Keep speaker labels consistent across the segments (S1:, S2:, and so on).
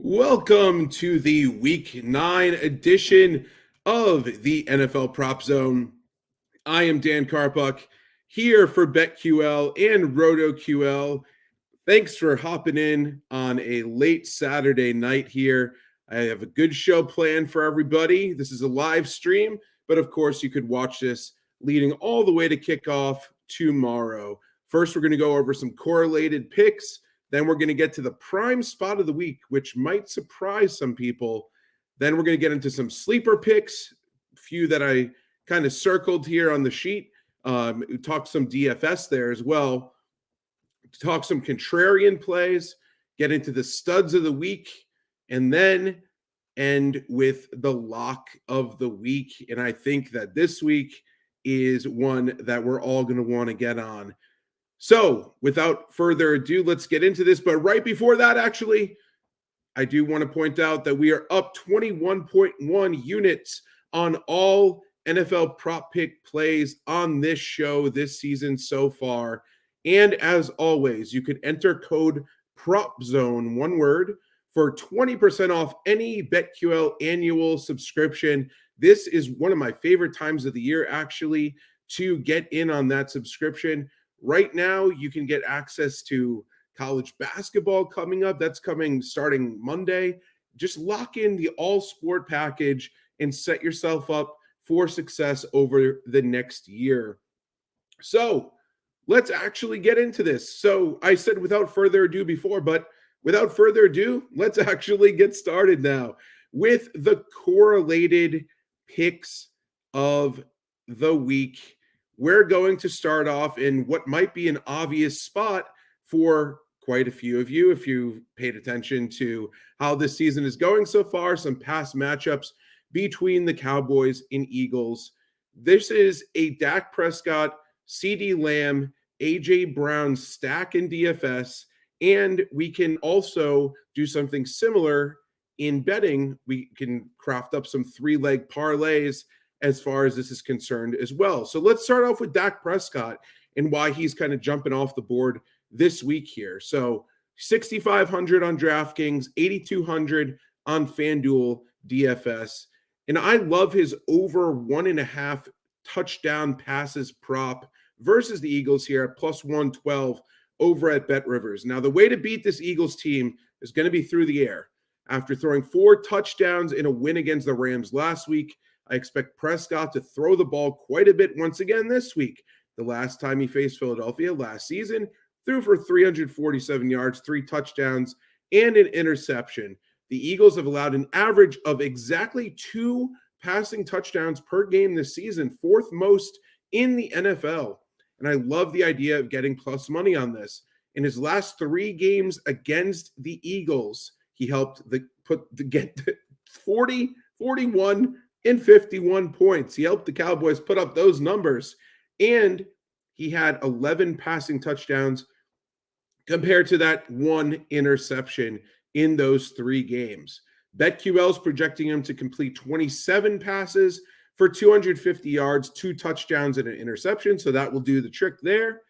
S1: Welcome to the Week 9 edition of the NFL Prop Zone. I am Dan Karpuc here for BetQL and RotoQL. Thanks for hopping in on a late Saturday night here. I have a good show planned for everybody. This is a live stream, but of course you could watch this leading all the way to kickoff tomorrow. First, we're going to go over some correlated picks. Then we're going to get to the prime spot of the week, which might surprise some people. Then we're going to get into some sleeper picks, a few that I kind of circled here on the sheet. Talk some DFS there as well. Talk some contrarian plays, get into the studs of the week, and then end with the lock of the week. And I think that this week is one that we're all going to want to get on. So without further ado, let's get into this. But right before that, actually, I do want to point out that we are up 21.1 units on all NFL prop pick plays on this show this season so far. And as always, you could enter code PROPZONE, one word, for 20% off any BetQL annual subscription. This is one of my favorite times of the year, actually, to get in on that subscription. Right now, you can get access to college basketball coming up. That's coming starting Monday. Just lock in the all-sport package and set yourself up for success over the next year. So let's actually get into this. So I said without further ado before, but without further ado, let's actually get started now with the correlated picks of the week. We're going to start off in what might be an obvious spot for quite a few of you if you've paid attention to how this season is going so far, some past matchups between the Cowboys and Eagles. This is a Dak Prescott, CeeDee Lamb, AJ Brown stack in DFS, and we can also do something similar in betting. We can craft up some three-leg parlays as far as this is concerned as well. So let's start off with Dak Prescott and why he's kind of jumping off the board this week here. So 6,500 on DraftKings, 8,200 on FanDuel DFS. And I love his over 1.5 touchdown passes prop versus the Eagles here at plus 112 over at BetRivers. Now, the way to beat this Eagles team is going to be through the air. After throwing 4 touchdowns in a win against the Rams last week, I expect Prescott to throw the ball quite a bit once again this week. The last time he faced Philadelphia last season, threw for 347 yards, 3 touchdowns, and an interception. The Eagles have allowed an average of exactly 2 passing touchdowns per game this season, 4th most in the NFL. And I love the idea of getting plus money on this. In his last 3 games against the Eagles, he helped get 40, 41, and 51 points. He helped the Cowboys put up those numbers, and he had 11 passing touchdowns compared to that 1 interception in those 3 games. BetQL is projecting him to complete 27 passes for 250 yards, 2 touchdowns, and an interception, so that will do the trick there.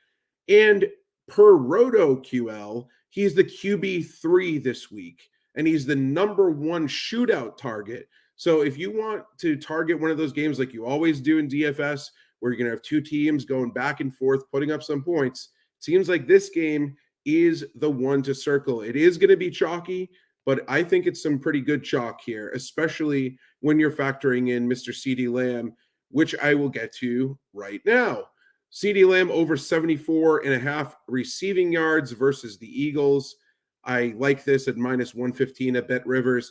S1: And per RotoQL, he's the QB3 this week, and he's the number 1 shootout target. So if you want to target one of those games like you always do in DFS, where you're going to have 2 teams going back and forth, putting up some points, it seems like this game is the one to circle. It is going to be chalky, but I think it's some pretty good chalk here, especially when you're factoring in Mr. CeeDee Lamb, which I will get to right now. CeeDee Lamb over 74.5 receiving yards versus the Eagles. I like this at minus 115 at BetRivers.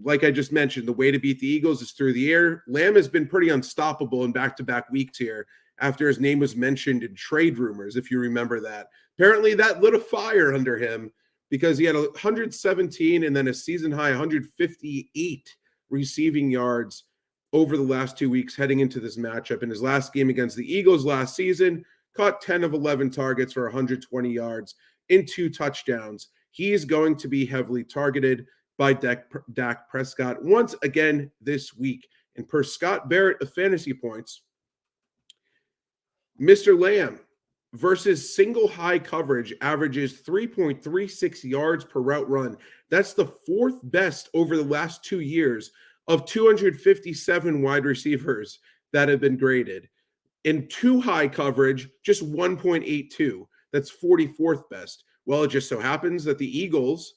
S1: Like I just mentioned, the way to beat the Eagles is through the air. Lamb has been pretty unstoppable in back-to-back weeks here after his name was mentioned in trade rumors, if you remember that. Apparently that lit a fire under him because he had 117 and then a season-high 158 receiving yards over the last 2 weeks heading into this matchup. In his last game against the Eagles last season, caught 10 of 11 targets for 120 yards and 2 touchdowns. He's going to be heavily targeted by Dak Prescott once again this week. And per Scott Barrett of Fantasy Points, Mr. Lamb versus single high coverage averages 3.36 yards per route run. That's the fourth best over the last 2 years of 257 wide receivers that have been graded. In two high coverage, just 1.82. That's 44th best. Well, it just so happens that the Eagles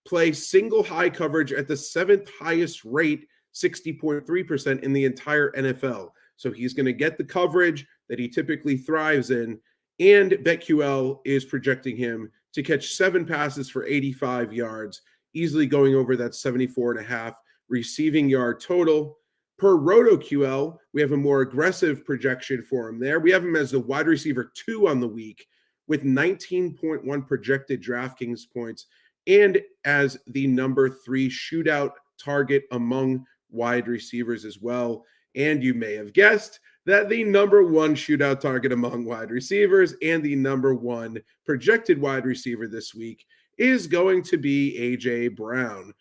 S1: play single high coverage at the seventh highest rate, 60.3% in the entire NFL. So he's going to get the coverage that he typically thrives in. And BetQL is projecting him to catch 7 passes for 85 yards, easily going over that 74.5 receiving yard total. Per RotoQL, we have a more aggressive projection for him there. We have him as the wide receiver 2 on the week with 19.1 projected DraftKings points and as the number 3 shootout target among wide receivers as well. And you may have guessed that the number 1 shootout target among wide receivers and the number 1 projected wide receiver this week is going to be A.J. Brown.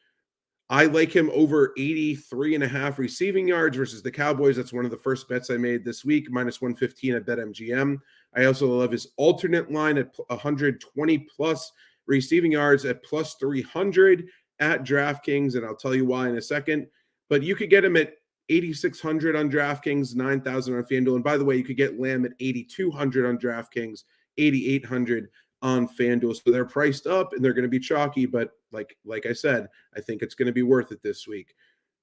S1: I like him over 83.5 receiving yards versus the Cowboys. That's one of the first bets I made this week, minus 115 at BetMGM. I also love his alternate line at 120 plus receiving yards at plus 300 at DraftKings, and I'll tell you why in a second. But you could get him at 8,600 on DraftKings, 9,000 on FanDuel. And by the way, you could get Lamb at 8,200 on DraftKings, 8,800 on FanDuel. So they're priced up and they're going to be chalky, but like I said, I think it's going to be worth it this week.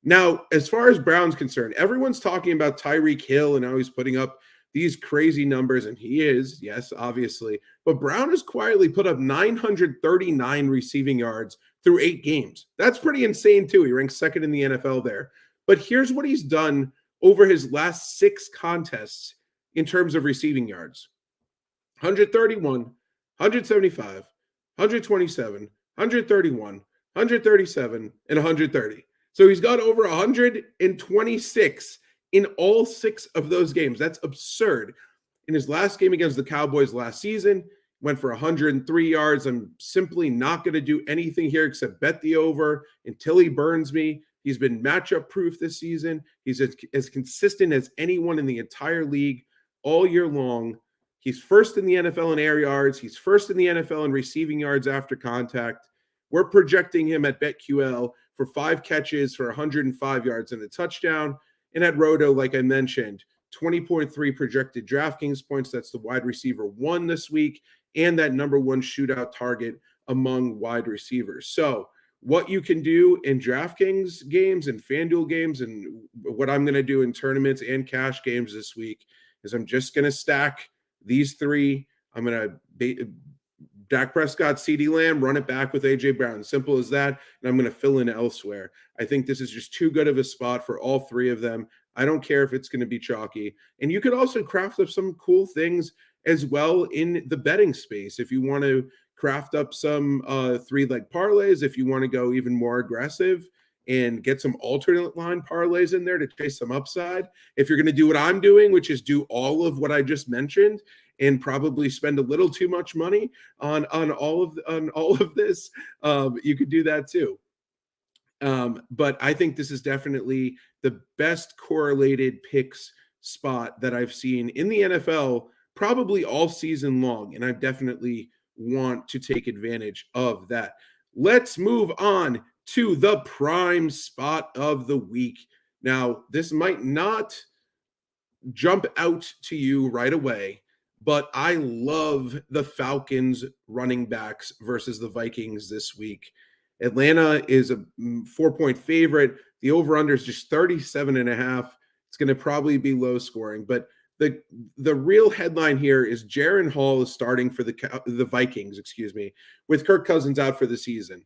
S1: Now, as far as Brown's concerned, everyone's talking about Tyreek Hill and how he's putting up these crazy numbers, and he is, yes, obviously. But Brown has quietly put up 939 receiving yards through 8 games. That's pretty insane, too. He ranks second in the NFL there. But here's what he's done over his last 6 contests in terms of receiving yards. 131, 175, 127, 131, 137, and 130. So he's got over 126 in all 6 of those games. That's absurd. In his last game against the Cowboys last season, went for 103 yards. I'm simply not going to do anything here except bet the over until he burns me. He's been matchup proof this season. He's as consistent as anyone in the entire league all year long. He's first in the NFL in air yards. He's first in the NFL in receiving yards after contact. We're projecting him at BetQL for 5 catches for 105 yards and a touchdown. And at Roto, like I mentioned, 20.3 projected DraftKings points. That's the wide receiver 1 this week, and that number 1 shootout target among wide receivers. So what you can do in DraftKings games and FanDuel games, and what I'm going to do in tournaments and cash games this week, is I'm just going to stack these 3. I'm going to Dak Prescott, CeeDee Lamb, run it back with A.J. Brown. Simple as that. And I'm going to fill in elsewhere. I think this is just too good of a spot for all 3 of them. I don't care if it's going to be chalky. And you could also craft up some cool things as well in the betting space. If you want to craft up some 3-leg parlays, if you want to go even more aggressive and get some alternate line parlays in there to chase some upside. If you're going to do what I'm doing, which is do all of what I just mentioned and probably spend a little too much money on all of this, you could do that too. But I think this is definitely the best correlated picks spot that I've seen in the NFL probably all season long, and I definitely want to take advantage of that. Let's move on to the prime spot of the week. Now, this might not jump out to you right away, but I love the Falcons running backs versus the Vikings this week. Atlanta is a 4-point favorite. The over-under is just 37.5. It's going to probably be low scoring, but the real headline here is Jaren Hall is starting for the Vikings, with Kirk Cousins out for the season.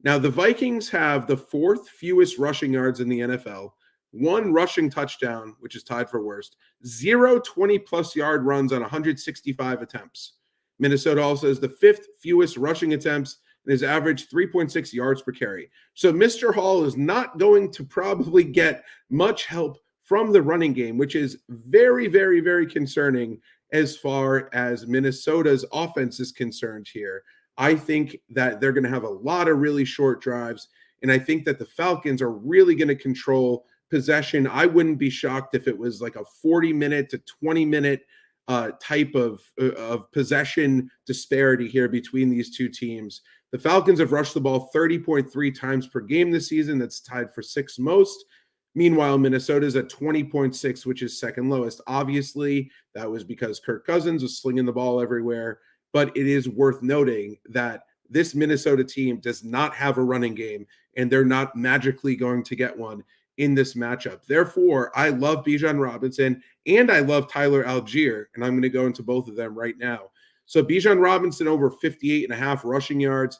S1: Now, the Vikings have the 4th fewest rushing yards in the NFL, 1 rushing touchdown, which is tied for worst, 0 20-plus yard runs on 165 attempts. Minnesota also has the 5th fewest rushing attempts and has averaged 3.6 yards per carry. So Mr. Hall is not going to probably get much help from the running game, which is very, very, very concerning as far as Minnesota's offense is concerned here. I think that they're going to have a lot of really short drives, and I think that the Falcons are really going to control possession. I wouldn't be shocked if it was like a 40-minute to 20-minute type of possession disparity here between these two teams. The Falcons have rushed the ball 30.3 times per game this season. That's tied for sixth most. Meanwhile, Minnesota's at 20.6, which is second lowest. Obviously, that was because Kirk Cousins was slinging the ball everywhere. But it is worth noting that this Minnesota team does not have a running game, and they're not magically going to get one in this matchup. Therefore, I love Bijan Robinson and I love Tyler Algier, and I'm going to go into both of them right now. So Bijan Robinson over 58.5 rushing yards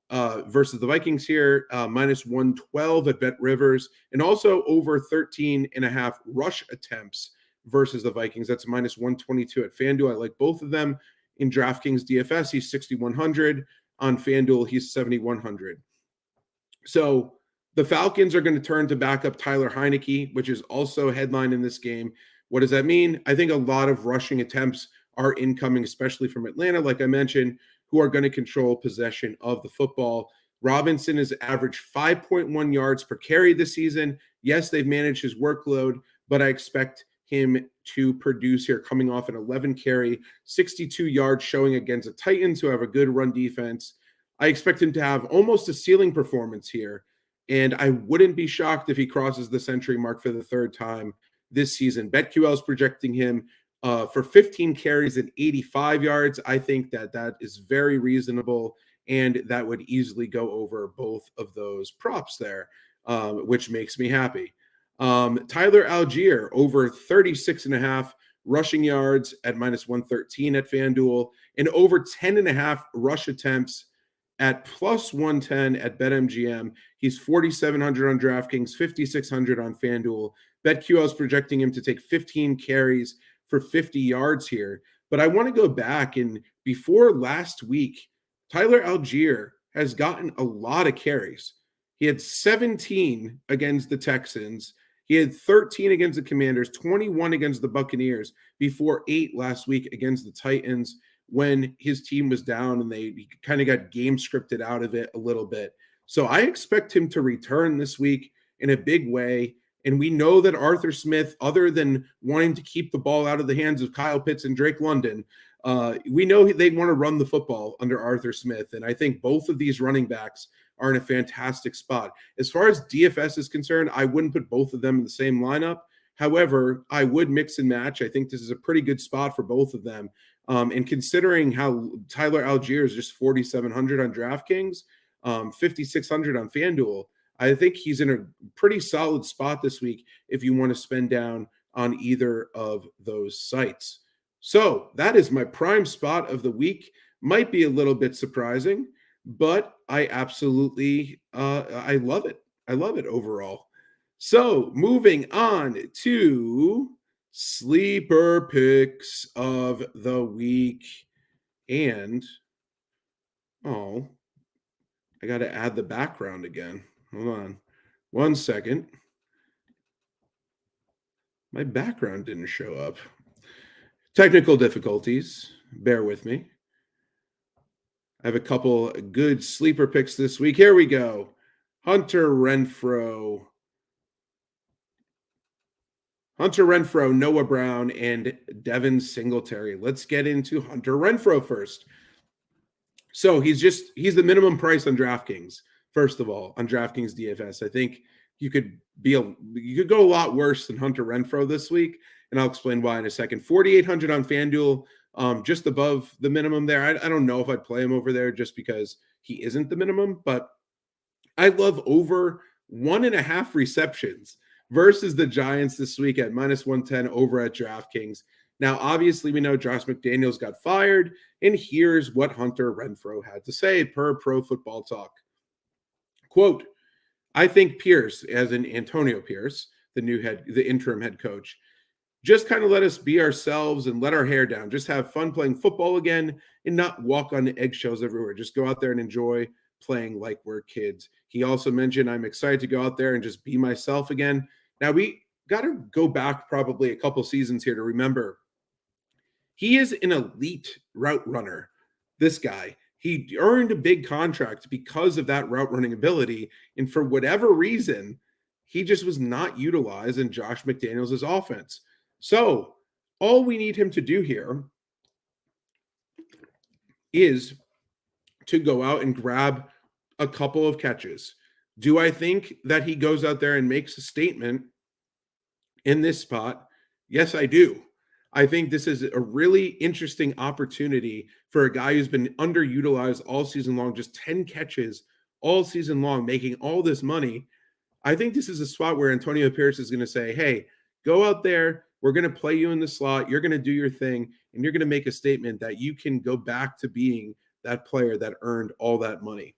S1: versus the Vikings here, minus 112 at Bet Rivers, and also over 13.5 rush attempts versus the Vikings. That's minus 122 at FanDuel. I like both of them. In DraftKings DFS, he's 6,100. On FanDuel, he's 7,100. So the Falcons are going to turn to backup Tyler Heineke, which is also a headline in this game. What does that mean? I think a lot of rushing attempts are incoming, especially from Atlanta, like I mentioned, who are going to control possession of the football. Robinson has averaged 5.1 yards per carry this season. Yes, they've managed his workload, but I expect him to produce here coming off an 11 carry, 62 yards showing against the Titans who have a good run defense. I expect him to have almost a ceiling performance here, and I wouldn't be shocked if he crosses the century mark for the third time this season. BetQL is projecting him for 15 carries and 85 yards. I think that is very reasonable, and that would easily go over both of those props there, which makes me happy. Tyler Algier over 36.5 rushing yards at minus 113 at FanDuel, and over 10.5 rush attempts at plus 110 at BetMGM. He's 4,700 on DraftKings, 5,600 on FanDuel. BetQL is projecting him to take 15 carries for 50 yards here. But I want to go back, and before last week, Tyler Algier has gotten a lot of carries. He had 17 against the Texans. He had 13 against the Commanders, 21 against the Buccaneers, before 8 last week against the Titans when his team was down and they kind of got game scripted out of it a little bit. So I expect him to return this week in a big way. And we know that Arthur Smith, other than wanting to keep the ball out of the hands of Kyle Pitts and Drake London, we know they want to run the football under Arthur Smith. And I think both of these running backs are in a fantastic spot. As far as DFS is concerned, I wouldn't put both of them in the same lineup. However, I would mix and match. I think this is a pretty good spot for both of them. And considering how Tyler Algier is just 4,700 on DraftKings, 5,600 on FanDuel, I think he's in a pretty solid spot this week if you want to spend down on either of those sites. So that is my prime spot of the week. Might be a little bit surprising, but I absolutely, I love it. I love it overall. So moving on to sleeper picks of the week. And, I got to add the background again. Hold on 1 second. My background didn't show up. Technical difficulties. Bear with me. I have a couple good sleeper picks this week. Here we go. Hunter Renfrow, Noah Brown, and Devin Singletary. Let's get into Hunter Renfrow first. So he's the minimum price on DraftKings. First of all, on DraftKings DFS, I think you could go a lot worse than Hunter Renfrow this week, and I'll explain why in a second. 4,800 on FanDuel, just above the minimum there. I don't know if I'd play him over there just because he isn't the minimum, but I love over 1.5 receptions versus the Giants this week at minus 110 over at DraftKings. Now, obviously, we know Josh McDaniels got fired, and here's what Hunter Renfrow had to say per Pro Football Talk. Quote, I think Pierce, as in Antonio Pierce, the interim head coach, just kind of let us be ourselves and let our hair down. Just have fun playing football again and not walk on eggshells everywhere. Just go out there and enjoy playing like we're kids. He also mentioned, I'm excited to go out there and just be myself again. Now, we got to go back probably a couple seasons here to remember he is an elite route runner. This guy, he earned a big contract because of that route running ability. And for whatever reason, he just was not utilized in Josh McDaniels' offense. So All we need him to do here is to go out and grab a couple of catches. Do I think that he goes out there and makes a statement in this spot? Yes, I do. I think this is a really interesting opportunity for a guy who's been underutilized all season long, just 10 catches all season long, making all this money. I think this is a spot where Antonio Pierce is going to say, hey, go out there. We're going to play you in the slot. You're going to do your thing, and you're going to make a statement that you can go back to being that player that earned all that money.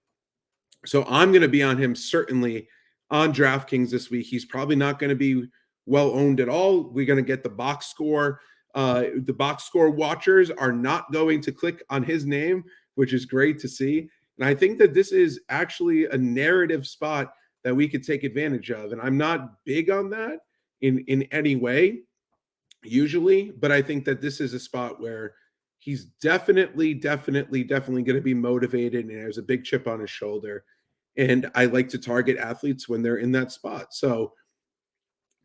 S1: So I'm going to be on him certainly on DraftKings this week. He's probably not going to be well owned at all. We're going to get the box score. The box score watchers are not going to click on his name, which is great to see. And I think that this is actually a narrative spot that we could take advantage of. And I'm not big on that in any way, usually, but I think that this is a spot where he's definitely going to be motivated and there's a big chip on his shoulder. And I like to target athletes when they're in that spot. So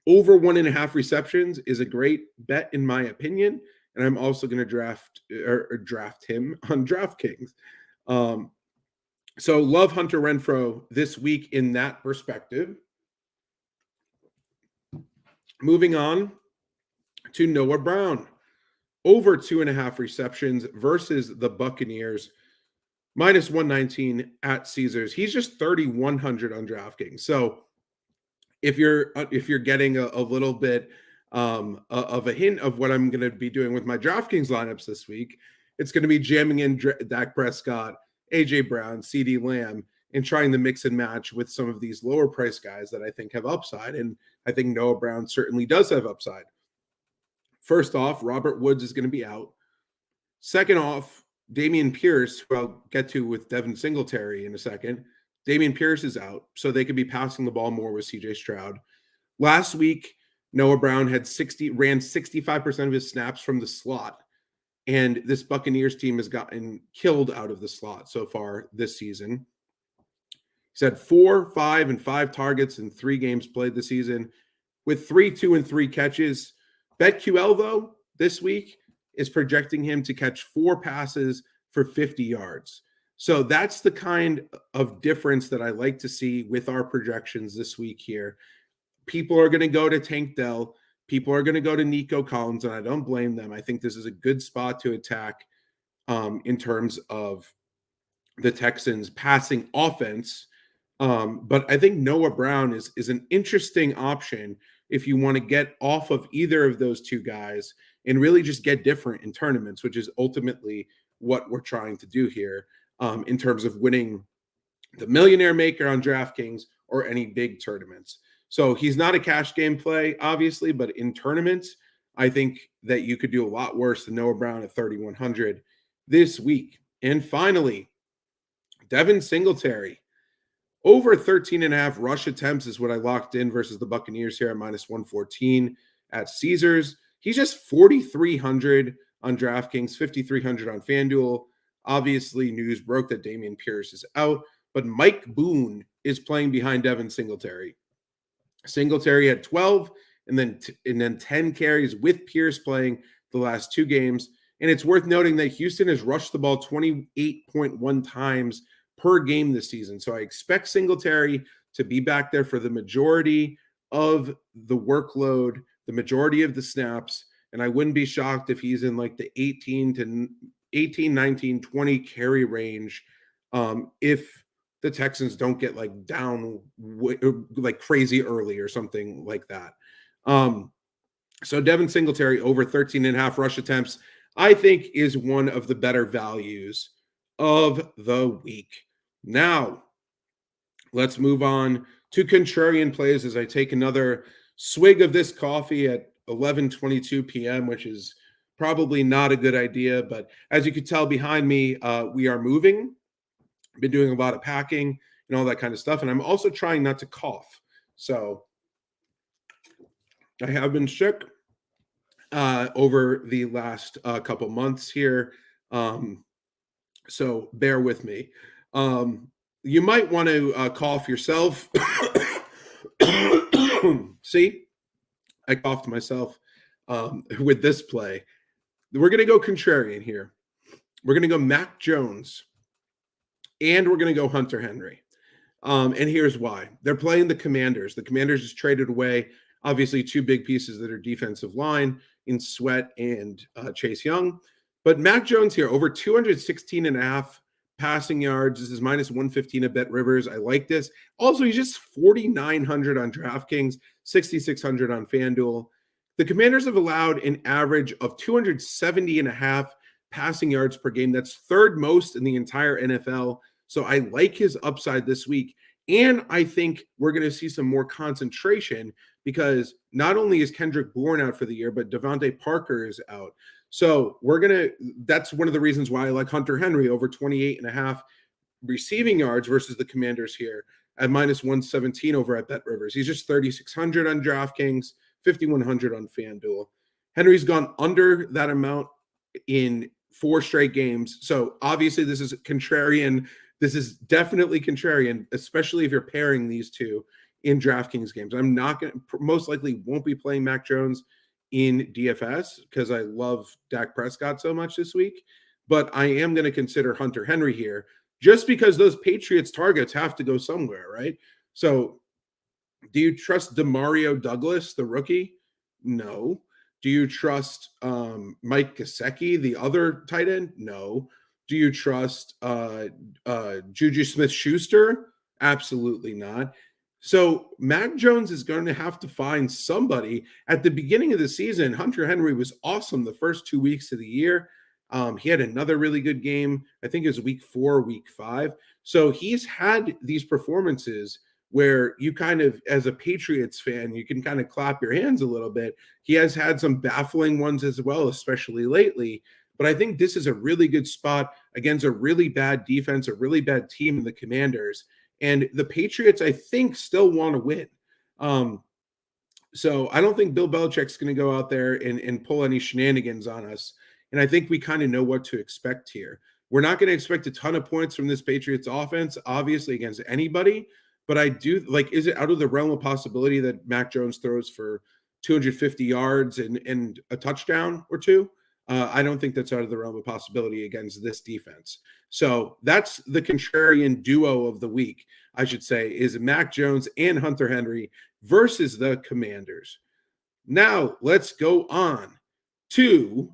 S1: over 1.5 receptions is a great bet in my opinion. And I'm also going to draft him on DraftKings. So love Hunter Renfrow this week in that perspective. Moving on to Noah Brown. Over 2.5 receptions versus the Buccaneers. Minus 119 at Caesars. He's just 3,100 on DraftKings. So if you're getting a little bit of a hint of what I'm going to be doing with my DraftKings lineups this week, it's going to be jamming in Dak Prescott, AJ Brown, CD Lamb, and trying to mix and match with some of these lower price guys that I think have upside. And I think Noah Brown certainly does have upside. First off, Robert Woods is going to be out. Second off, Dameon Pierce, who I'll get to with Devin Singletary in a second. Dameon Pierce is out, so they could be passing the ball more with CJ Stroud. Last week, Noah Brown ran 65% of his snaps from the slot. And this Buccaneers team has gotten killed out of the slot so far this season. He's had 4, 5, and 5 targets in 3 games played this season with 3, 2, and 3 catches. BetQL, though, this week is projecting him to catch 4 passes for 50 yards. So that's the kind of difference that I like to see with our projections this week here. People are going to go to Tank Dell. People are going to go to Nico Collins, and I don't blame them. I think this is a good spot to attack in terms of the Texans' passing offense. But I think Noah Brown is an interesting option if you want to get off of either of those two guys and really just get different in tournaments, which is ultimately what we're trying to do here in terms of winning the Millionaire Maker on DraftKings or any big tournaments. So he's not a cash game play, obviously, but in tournaments, I think that you could do a lot worse than Noah Brown at 3,100 this week. And finally, Devin Singletary. Over 13.5 rush attempts is what I locked in versus the Buccaneers here at minus 114 at Caesars. He's just 4,300 on DraftKings, 5,300 on FanDuel. Obviously, news broke that Dameon Pierce is out, but Mike Boone is playing behind Devin Singletary. Singletary had 12 and then 10 carries with Pierce playing the last 2 games. And it's worth noting that Houston has rushed the ball 28.1 times per game this season. So I expect Singletary to be back there for the majority of the workload, the majority of the snaps. And I wouldn't be shocked if he's in like the 18, 19, 20 carry range if the Texans don't get like down like crazy early or something like that. So Devin Singletary over 13.5 rush attempts, I think is one of the better values of the week. Now, let's move on to contrarian plays as I take another swig of this coffee at 11:22 p.m., which is probably not a good idea. But as you can tell behind me, we are moving. I've been doing a lot of packing and all that kind of stuff. And I'm also trying not to cough. So I have been sick over the last couple months here. So bear with me. You might want to cough yourself. See, I coughed myself. with this play. We're going to go contrarian here. We're going to go Mac Jones, and we're going to go Hunter Henry. And here's why. They're playing the Commanders. The Commanders just traded away, obviously, two big pieces that are defensive line in Sweat and Chase Young. But Mac Jones here, over 216 and a half passing yards. This is minus 115 at Bet Rivers. I like this. Also, he's just 4,900 on DraftKings, 6,600 on FanDuel. The Commanders have allowed an average of 270 and a half passing yards per game. That's third most in the entire NFL. So I like his upside this week. And I think we're going to see some more concentration because not only is Kendrick Bourne out for the year, but Devontae Parker is out. So that's one of the reasons why I like Hunter Henry over 28 and a half receiving yards versus the Commanders here at minus 117 over at Bet Rivers. He's just 3,600 on DraftKings, 5,100 on FanDuel. Henry's gone under that amount in 4 straight games. So obviously this is contrarian. This is definitely contrarian, especially if you're pairing these two in DraftKings games. I'm not going to, most likely won't be playing Mac Jones in DFS because I love Dak Prescott so much this week. But I am going to consider Hunter Henry here just because those Patriots targets have to go somewhere, right? So do you trust Demario Douglas, the rookie? No. Do you trust Mike Gesicki, the other tight end? No. Do you trust Juju Smith-Schuster? Absolutely not. So Mac Jones is going to have to find somebody. At the beginning of the season, Hunter Henry was awesome the first 2 weeks of the year. He had another really good game. I think it was week 4, week 5. So he's had these performances where you kind of, as a Patriots fan, you can kind of clap your hands a little bit. He has had some baffling ones as well, especially lately. But I think this is a really good spot against a really bad defense, a really bad team in the Commanders. And the Patriots, I think, still want to win. So I don't think Bill Belichick's going to go out there and pull any shenanigans on us. And I think we kind of know what to expect here. We're not going to expect a ton of points from this Patriots offense, obviously, against anybody. But I do, like, is it out of the realm of possibility that Mac Jones throws for 250 yards and a touchdown or two? I don't think that's out of the realm of possibility against this defense. So that's the contrarian duo of the week, I should say, is Mac Jones and Hunter Henry versus the Commanders. Now let's go on to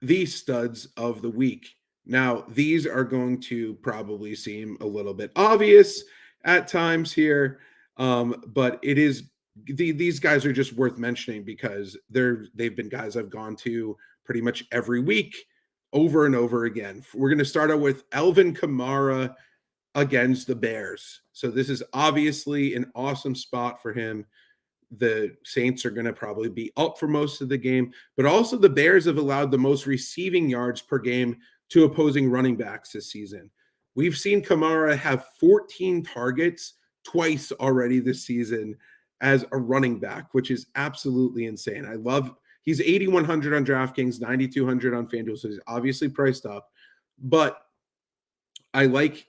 S1: the studs of the week. Now, these are going to probably seem a little bit obvious at times here, but it is these guys are just worth mentioning because they've been guys I've gone to pretty much every week over and over again. We're going to start out with Alvin Kamara against the Bears. So this is obviously an awesome spot for him. The Saints are going to probably be up for most of the game, but also the Bears have allowed the most receiving yards per game to opposing running backs this season. We've seen Kamara have 14 targets twice already this season as a running back, which is absolutely insane. He's 8,100 on DraftKings, 9,200 on FanDuel, so he's obviously priced up, but I like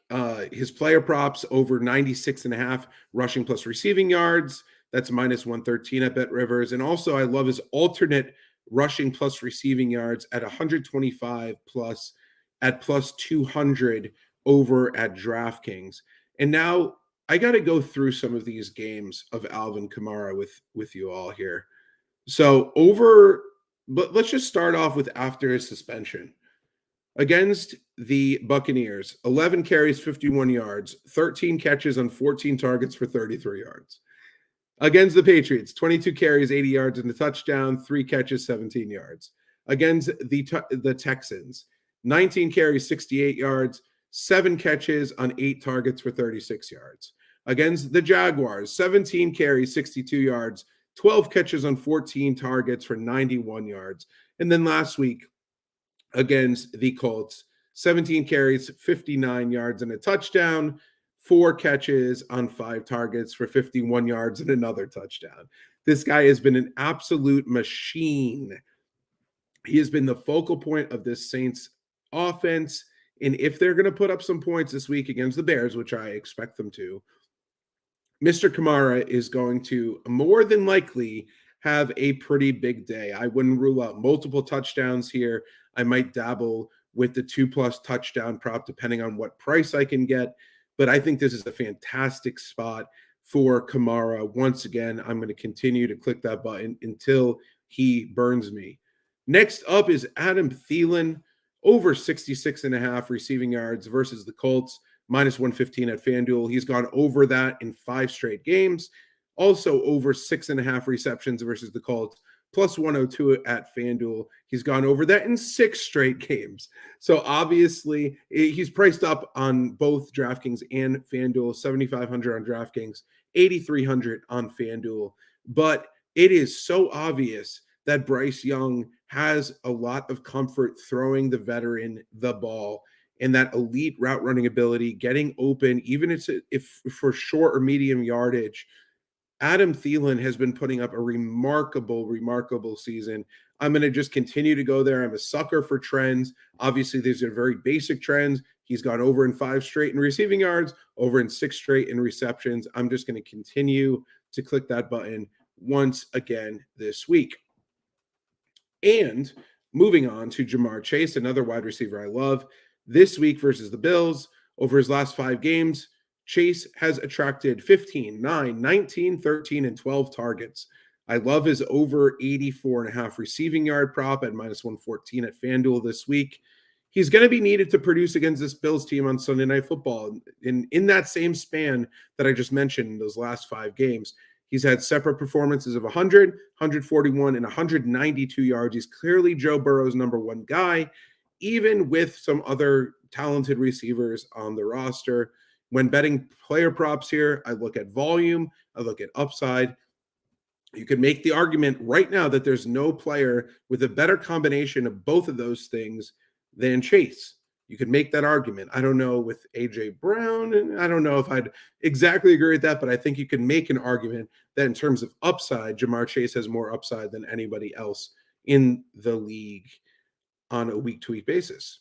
S1: his player props over 96 and a half rushing plus receiving yards. That's minus 113 at Bet Rivers. And also I love his alternate rushing plus receiving yards at 125 plus at plus 200 over at DraftKings. And now I got to go through some of these games of Alvin Kamara with you all here. So but let's just start off with after his suspension. Against the Buccaneers, 11 carries, 51 yards, 13 catches on 14 targets for 33 yards. Against the Patriots, 22 carries, 80 yards and a touchdown, 3 catches, 17 yards. Against the Texans, 19 carries, 68 yards, 7 catches on 8 targets for 36 yards. Against the Jaguars, 17 carries, 62 yards, 12 catches on 14 targets for 91 yards. And then last week against the Colts, 17 carries, 59 yards and a touchdown, 4 catches on 5 targets for 51 yards and another touchdown. This guy has been an absolute machine. He has been the focal point of this Saints offense. And if they're going to put up some points this week against the Bears, which I expect them to, Mr. Kamara is going to more than likely have a pretty big day. I wouldn't rule out multiple touchdowns here. I might dabble with the 2+ touchdown prop, depending on what price I can get. But I think this is a fantastic spot for Kamara. Once again, I'm going to continue to click that button until he burns me. Next up is Adam Thielen, over 66.5 receiving yards versus the Colts, -115 at FanDuel. He's gone over that in 5 straight games. Also over 6.5 receptions versus the Colts, +102 at FanDuel. He's gone over that in 6 straight games. So obviously, he's priced up on both DraftKings and FanDuel, 7,500 on DraftKings, 8,300 on FanDuel. But it is so obvious that Bryce Young has a lot of comfort throwing the veteran the ball, and that elite route running ability, getting open, even if for short or medium yardage. Adam Thielen has been putting up a remarkable season. I'm going to just continue to go there. I'm a sucker for trends. Obviously, these are very basic trends. He's gone over in 5 straight in receiving yards, over in 6 straight in receptions. I'm just going to continue to click that button once again this week. And moving on to Jamar Chase, another wide receiver I love. This week versus the Bills, over his last 5 games, Chase has attracted 15, 9, 19, 13, and 12 targets. I love his over 84.5 receiving yard prop at -114 at FanDuel this week. He's going to be needed to produce against this Bills team on Sunday Night Football. In that same span that I just mentioned in those last 5 games, he's had separate performances of 100, 141, and 192 yards. He's clearly Joe Burrow's number 1 guy, even with some other talented receivers on the roster. When betting player props here, I look at volume, I look at upside. You could make the argument right now that there's no player with a better combination of both of those things than Chase. You could make that argument. I don't know with A.J. Brown, and I don't know if I'd exactly agree with that, but I think you can make an argument that in terms of upside, Jamar Chase has more upside than anybody else in the league on a week-to-week basis.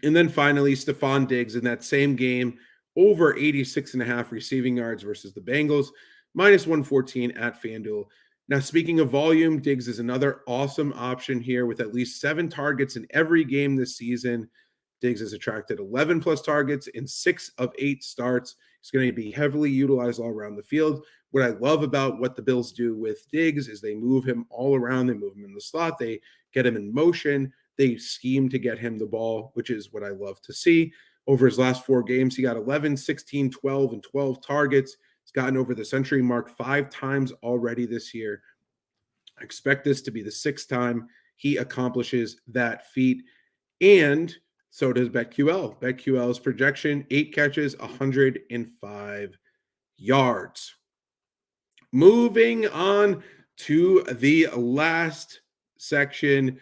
S1: And then finally, Stephon Diggs in that same game, over 86.5 receiving yards versus the Bengals, -114 at FanDuel. Now, speaking of volume, Diggs is another awesome option here with at least 7 targets in every game this season. Diggs has attracted 11+ targets in 6 of 8 starts. He's going to be heavily utilized all around the field. What I love about what the Bills do with Diggs is they move him all around. They move him in the slot. They get him in motion. They scheme to get him the ball, which is what I love to see. Over his last 4 games, he got 11, 16, 12, and 12 targets. He's gotten over the century mark 5 times already this year. I expect this to be the 6th time he accomplishes that feat. And so does BetQL. BetQL's projection, 8 catches, 105 yards. Moving on to the last section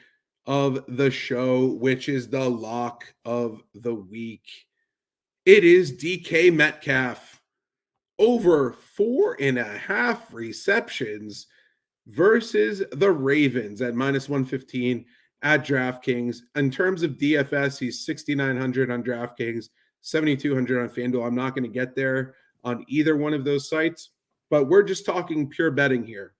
S1: of the show, which is the lock of the week. It is DK Metcalf, over 4.5 receptions versus the Ravens at -115 at DraftKings. In terms of DFS, he's 6,900 on DraftKings, 7,200 on FanDuel. I'm not going to get there on either one of those sites, but we're just talking pure betting here.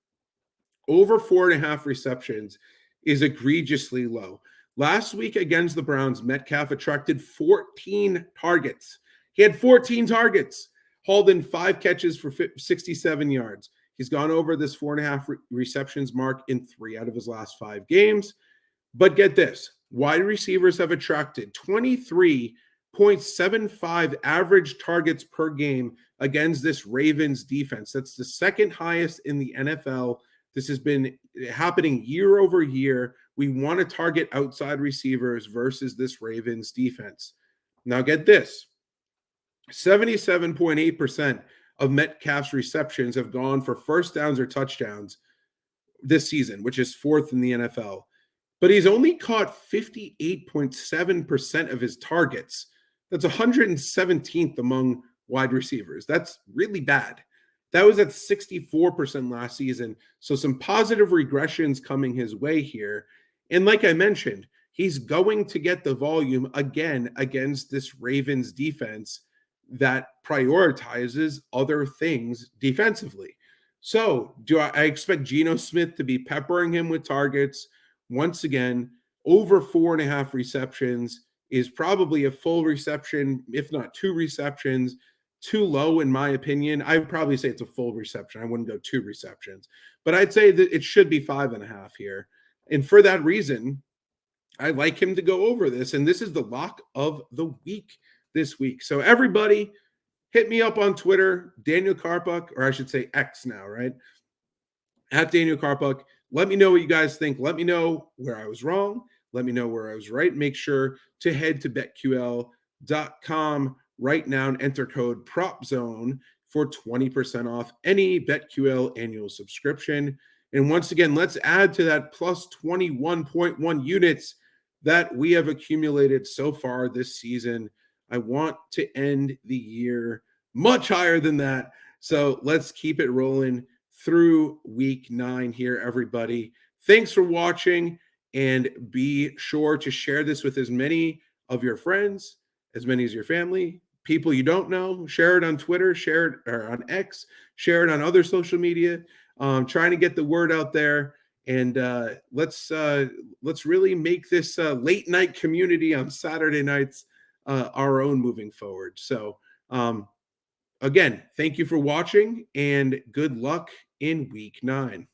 S1: Over 4.5 receptions is egregiously low. Last week against the Browns, Metcalf attracted 14 targets. He had 14 targets, hauled in 5 catches for 67 yards. He's gone over this 4.5 receptions mark in 3 out of his last 5 games. But get this, wide receivers have attracted 23.75 average targets per game against this Ravens defense. That's the 2nd highest in the NFL. This has been happening year over year. We want to target outside receivers versus this Ravens defense. Now get this, 77.8% of Metcalf's receptions have gone for first downs or touchdowns this season, which is 4th in the NFL. But he's only caught 58.7% of his targets. That's 117th among wide receivers. That's really bad. That was at 64% last season. So some positive regressions coming his way here. And like I mentioned, he's going to get the volume again against this Ravens defense that prioritizes other things defensively. So, I expect Geno Smith to be peppering him with targets once again. Over 4.5 receptions is probably a full reception, if not 2 receptions. Too low, in my opinion. I would probably say it's a full reception. I wouldn't go 2 receptions, but I'd say that it should be 5.5 here. And for that reason, I like him to go over this. And this is the lock of the week this week. So, everybody, hit me up on Twitter, Daniel Karpuc, or I should say X now, right? At Daniel Karpuc. Let me know what you guys think. Let me know where I was wrong. Let me know where I was right. Make sure to head to betql.com right now and enter code PropZone for 20% off any BetQL annual subscription. And once again, let's add to that plus 21.1 units that we have accumulated so far this season. I want to end the year much higher than that. So let's keep it rolling through week 9 here, everybody. Thanks for watching, and be sure to share this with as many of your friends, as many as your family, people you don't know. Share it on Twitter, share it or on X, share it on other social media. Trying to get the word out there, and let's really make this late night community on Saturday nights our own moving forward. So again, thank you for watching, and good luck in week 9.